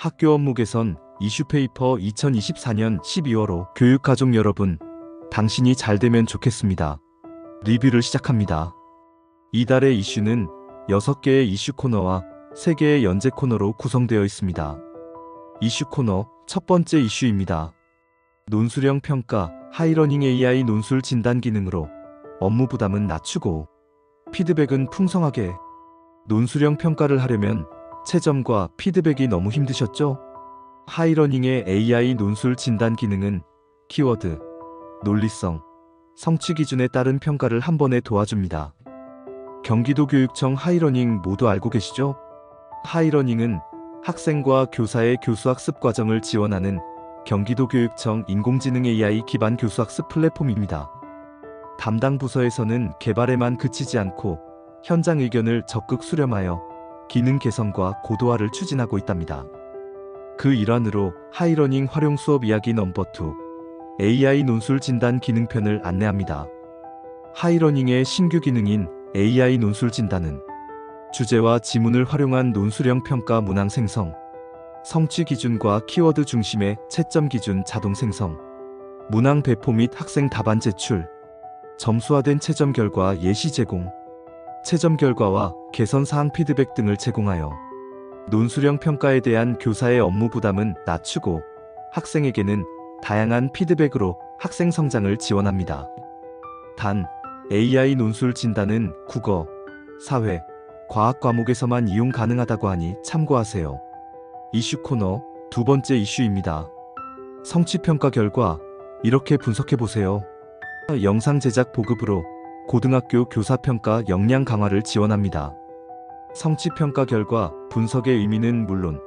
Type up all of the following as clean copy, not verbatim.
학교 업무 개선 이슈페이퍼 2024년 12월호 교육가족 여러분, 당신이 잘 되면 좋겠습니다. 리뷰를 시작합니다. 이달의 이슈는 6개의 이슈 코너와 3개의 연재 코너로 구성되어 있습니다. 이슈 코너 첫 번째 이슈입니다. 논술형 평가 하이러닝 AI 논술 진단 기능으로 업무 부담은 낮추고 피드백은 풍성하게. 논술형 평가를 하려면 채점과 피드백이 너무 힘드셨죠? 하이러닝의 AI 논술 진단 기능은 키워드, 논리성, 성취 기준에 따른 평가를 한 번에 도와줍니다. 경기도교육청 하이러닝 모두 알고 계시죠? 하이러닝은 학생과 교사의 교수학습 과정을 지원하는 경기도교육청 인공지능 AI 기반 교수학습 플랫폼입니다. 담당 부서에서는 개발에만 그치지 않고 현장 의견을 적극 수렴하여 기능 개선과 고도화를 추진하고 있답니다. 그 일환으로 하이러닝 활용 수업 이야기 넘버 2 AI 논술 진단 기능편을 안내합니다. 하이러닝의 신규 기능인 AI 논술 진단은 주제와 지문을 활용한 논술형 평가 문항 생성, 성취 기준과 키워드 중심의 채점 기준 자동 생성, 문항 배포 및 학생 답안 제출, 점수화된 채점 결과 예시 제공, 채점 결과와 개선 사항 피드백 등을 제공하여 논술형 평가에 대한 교사의 업무 부담은 낮추고 학생에게는 다양한 피드백으로 학생 성장을 지원합니다. 단, AI 논술 진단은 국어, 사회, 과학 과목에서만 이용 가능하다고 하니 참고하세요. 이슈 코너 두 번째 이슈입니다. 성취평가 결과 이렇게 분석해보세요. 영상 제작 보급으로 고등학교 교사평가 역량 강화를 지원합니다. 성취평가 결과 분석의 의미는 물론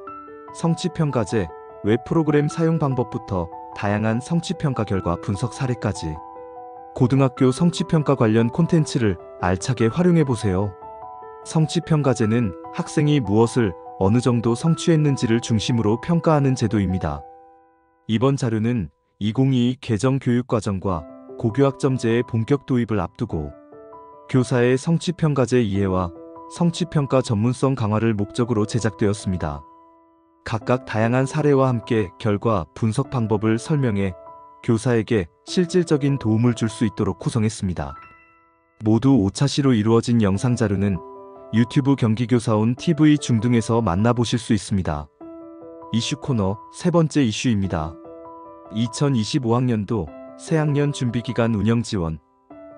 성취평가제, 웹 프로그램 사용 방법부터 다양한 성취평가 결과 분석 사례까지 고등학교 성취평가 관련 콘텐츠를 알차게 활용해보세요. 성취평가제는 학생이 무엇을 어느 정도 성취했는지를 중심으로 평가하는 제도입니다. 이번 자료는 2022 개정 교육과정과 고교학점제의 본격 도입을 앞두고 교사의 성취평가제 이해와 성취평가 전문성 강화를 목적으로 제작되었습니다. 각각 다양한 사례와 함께 결과 분석 방법을 설명해 교사에게 실질적인 도움을 줄 수 있도록 구성했습니다. 모두 5차시로 이루어진 영상 자료는 유튜브 경기교사온 TV 중등에서 만나보실 수 있습니다. 이슈 코너 세 번째 이슈입니다. 2025학년도 새학년 준비기간 운영 지원,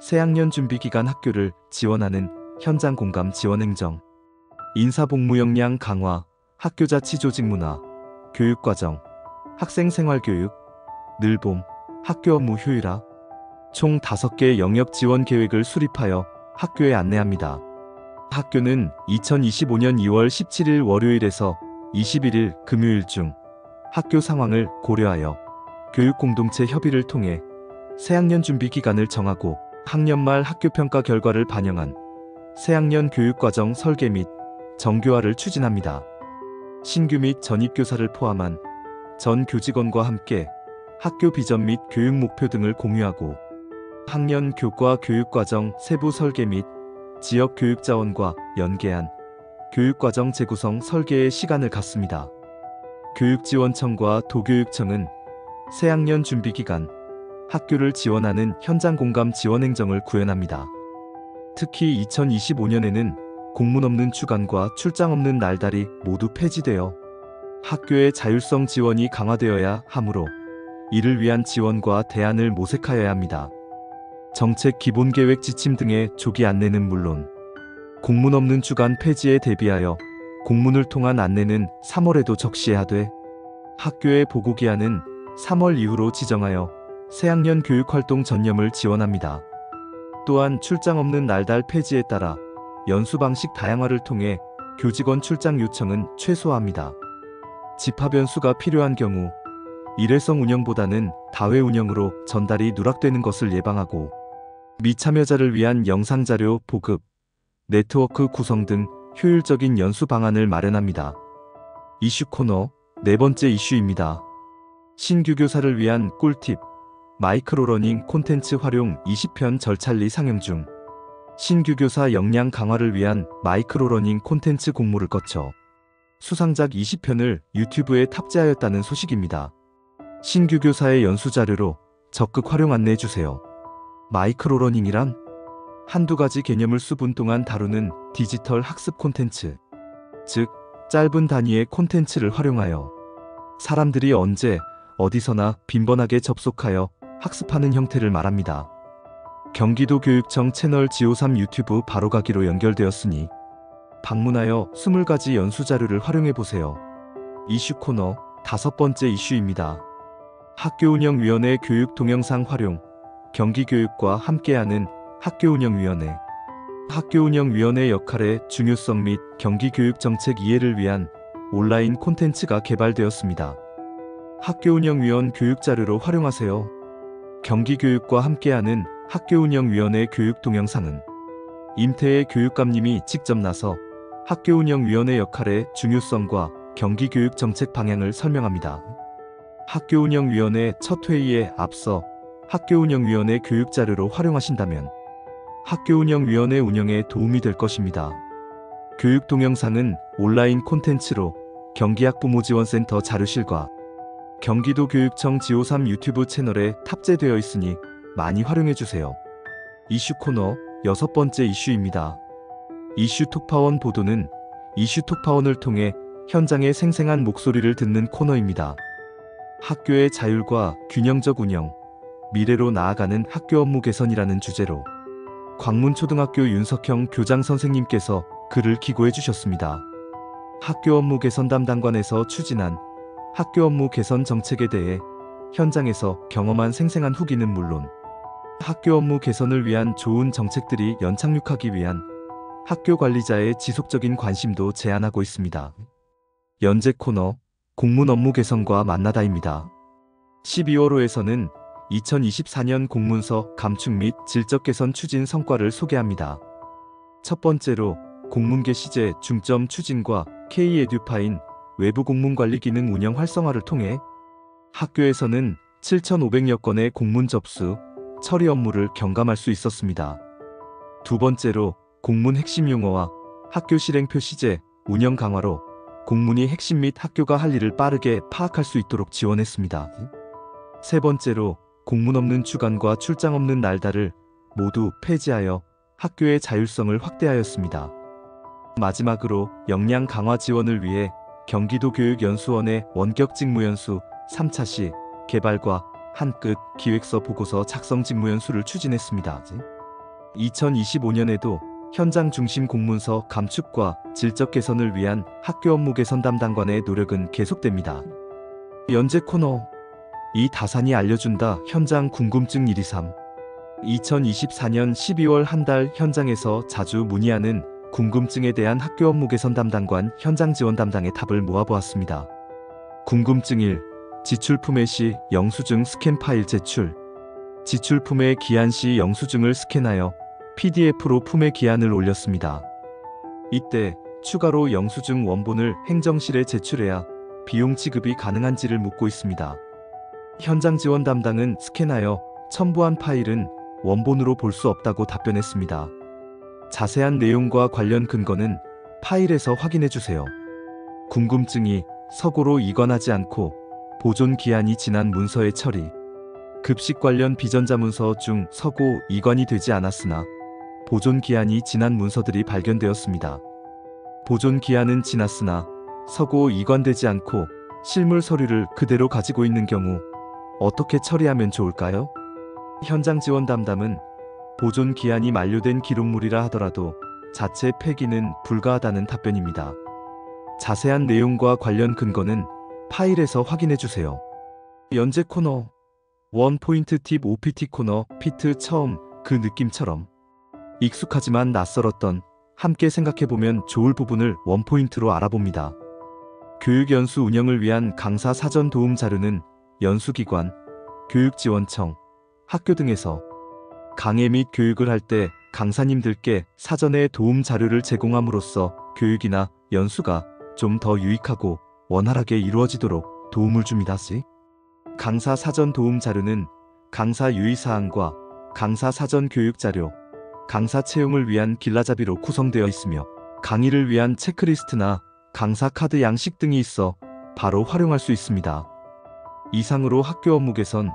새학년 준비기간 학교를 지원하는 현장 공감 지원 행정, 인사복무 역량 강화, 학교자치 조직 문화, 교육과정, 학생생활교육, 늘봄, 학교 업무 효율화, 총 5개 영역 지원 계획을 수립하여 학교에 안내합니다. 학교는 2025년 2월 17일 월요일에서 21일 금요일 중 학교 상황을 고려하여 교육공동체 협의를 통해 새학년 준비 기간을 정하고 학년 말 학교평가 결과를 반영한 새학년 교육과정 설계 및 정교화를 추진합니다. 신규 및 전입교사를 포함한 전 교직원과 함께 학교 비전 및 교육 목표 등을 공유하고 학년 교과 교육과정 세부 설계 및 지역 교육자원과 연계한 교육과정 재구성 설계의 시간을 갖습니다. 교육지원청과 도교육청은 새학년 준비기간 학교를 지원하는 현장 공감 지원 행정을 구현합니다. 특히 2025년에는 공문 없는 주간과 출장 없는 날달이 모두 폐지되어 학교의 자율성 지원이 강화되어야 하므로 이를 위한 지원과 대안을 모색하여야 합니다. 정책 기본계획 지침 등의 조기 안내는 물론 공문 없는 주간 폐지에 대비하여 공문을 통한 안내는 3월에도 적시해야 돼 학교의 보고기한은 3월 이후로 지정하여 새학년 교육활동 전념을 지원합니다. 또한 출장 없는 날달 폐지에 따라 연수 방식 다양화를 통해 교직원 출장 요청은 최소화합니다. 집합 연수가 필요한 경우 일회성 운영보다는 다회 운영으로 전달이 누락되는 것을 예방하고 미참여자를 위한 영상자료 보급, 네트워크 구성 등 효율적인 연수 방안을 마련합니다. 이슈 코너 네 번째 이슈입니다. 신규 교사를 위한 꿀팁, 마이크로러닝 콘텐츠 활용 20편 절찰리 상영 중. 신규 교사 역량 강화를 위한 마이크로러닝 콘텐츠 공모를 거쳐 수상작 20편을 유튜브에 탑재하였다는 소식입니다. 신규 교사의 연수 자료로 적극 활용 안내해주세요. 마이크로러닝이란 한두 가지 개념을 수분 동안 다루는 디지털 학습 콘텐츠, 즉 짧은 단위의 콘텐츠를 활용하여 사람들이 언제 어디서나 빈번하게 접속하여 학습하는 형태를 말합니다. 경기도 교육청 채널 지오3 유튜브 바로가기로 연결되었으니 방문하여 20가지 연수 자료를 활용해보세요. 이슈 코너 5번째 이슈입니다. 학교운영위원회 교육 동영상 활용, 경기교육과 함께하는 학교운영위원회. 학교운영위원회 역할의 중요성 및 경기교육정책 이해를 위한 온라인 콘텐츠가 개발되었습니다. 학교운영위원 교육자료로 활용하세요. 경기교육과 함께하는 학교운영위원회 교육 동영상은 임태의 교육감님이 직접 나서 학교운영위원회 역할의 중요성과 경기교육정책 방향을 설명합니다. 학교운영위원회 첫 회의에 앞서 학교운영위원회 교육자료로 활용하신다면 학교운영위원회 운영에 도움이 될 것입니다. 교육 동영상은 온라인 콘텐츠로 경기학부모지원센터 자료실과 경기도 교육청 지오3 유튜브 채널에 탑재되어 있으니 많이 활용해주세요. 이슈 코너 6번째 이슈입니다. 이슈 톡파원 보도는 이슈 톡파원을 통해 현장의 생생한 목소리를 듣는 코너입니다. 학교의 자율과 균형적 운영, 미래로 나아가는 학교 업무 개선이라는 주제로 광문초등학교 윤석형 교장 선생님께서 글을 기고해 주셨습니다. 학교 업무 개선 담당관에서 추진한 학교 업무 개선 정책에 대해 현장에서 경험한 생생한 후기는 물론 학교 업무 개선을 위한 좋은 정책들이 연착륙하기 위한 학교 관리자의 지속적인 관심도 제안하고 있습니다. 연재 코너 공문 업무 개선과 만나다입니다. 12월호에서는 2024년 공문서 감축 및 질적 개선 추진 성과를 소개합니다. 첫 번째로 공문 게시제 중점 추진과 K-에듀파인 외부 공문 관리 기능 운영 활성화를 통해 학교에서는 7,500여 건의 공문 접수, 처리 업무를 경감할 수 있었습니다. 두 번째로 공문 핵심 용어와 학교 실행 표시제 운영 강화로 공문이 핵심 및 학교가 할 일을 빠르게 파악할 수 있도록 지원했습니다. 세 번째로 공문 없는 주간과 출장 없는 날달을 모두 폐지하여 학교의 자율성을 확대하였습니다. 마지막으로 역량 강화 지원을 위해 경기도 교육연수원의 원격 직무연수 3차 시 개발과 한끝 기획서 보고서 작성 직무연수를 추진했습니다. 2025년에도 현장 중심 공문서 감축과 질적 개선을 위한 학교 업무 개선 담당관의 노력은 계속됩니다. 연재 코너 이 다산이 알려준다 현장 궁금증 123. 2024년 12월 한 달 현장에서 자주 문의하는 궁금증에 대한 학교 업무 개선 담당관 현장 지원 담당의 답을 모아보았습니다. 궁금증 1. 지출 품해 시 영수증 스캔 파일 제출. 지출 품해 기한 시 영수증을 스캔하여 PDF로 품해 기한을 올렸습니다. 이때 추가로 영수증 원본을 행정실에 제출해야 비용 지급이 가능한지를 묻고 있습니다. 현장 지원 담당은 스캔하여 첨부한 파일은 원본으로 볼 수 없다고 답변했습니다. 자세한 내용과 관련 근거는 파일에서 확인해주세요. 궁금증이 서고로 이관하지 않고 보존 기한이 지난 문서의 처리. 급식 관련 비전자 문서 중 서고 이관이 되지 않았으나 보존 기한이 지난 문서들이 발견되었습니다. 보존 기한은 지났으나 서고 이관되지 않고 실물 서류를 그대로 가지고 있는 경우 어떻게 처리하면 좋을까요? 현장 지원 담당은 보존 기한이 만료된 기록물이라 하더라도 자체 폐기는 불가하다는 답변입니다. 자세한 내용과 관련 근거는 파일에서 확인해주세요. 연재 코너 원포인트 팁 OPT 코너 피트 처음 그 느낌처럼 익숙하지만 낯설었던 함께 생각해보면 좋을 부분을 원포인트로 알아봅니다. 교육연수 운영을 위한 강사 사전 도움 자료는 연수기관, 교육지원청, 학교 등에서 강의 및 교육을 할 때 강사님들께 사전에 도움 자료를 제공함으로써 교육이나 연수가 좀 더 유익하고 원활하게 이루어지도록 도움을 줍니다. 강사 사전 도움 자료는 강사 유의사항과 강사 사전 교육 자료, 강사 채용을 위한 길라잡이로 구성되어 있으며 강의를 위한 체크리스트나 강사 카드 양식 등이 있어 바로 활용할 수 있습니다. 이상으로 학교 업무 개선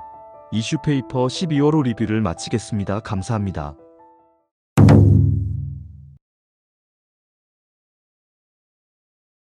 이슈페이퍼 12월호 리뷰를 마치겠습니다. 감사합니다.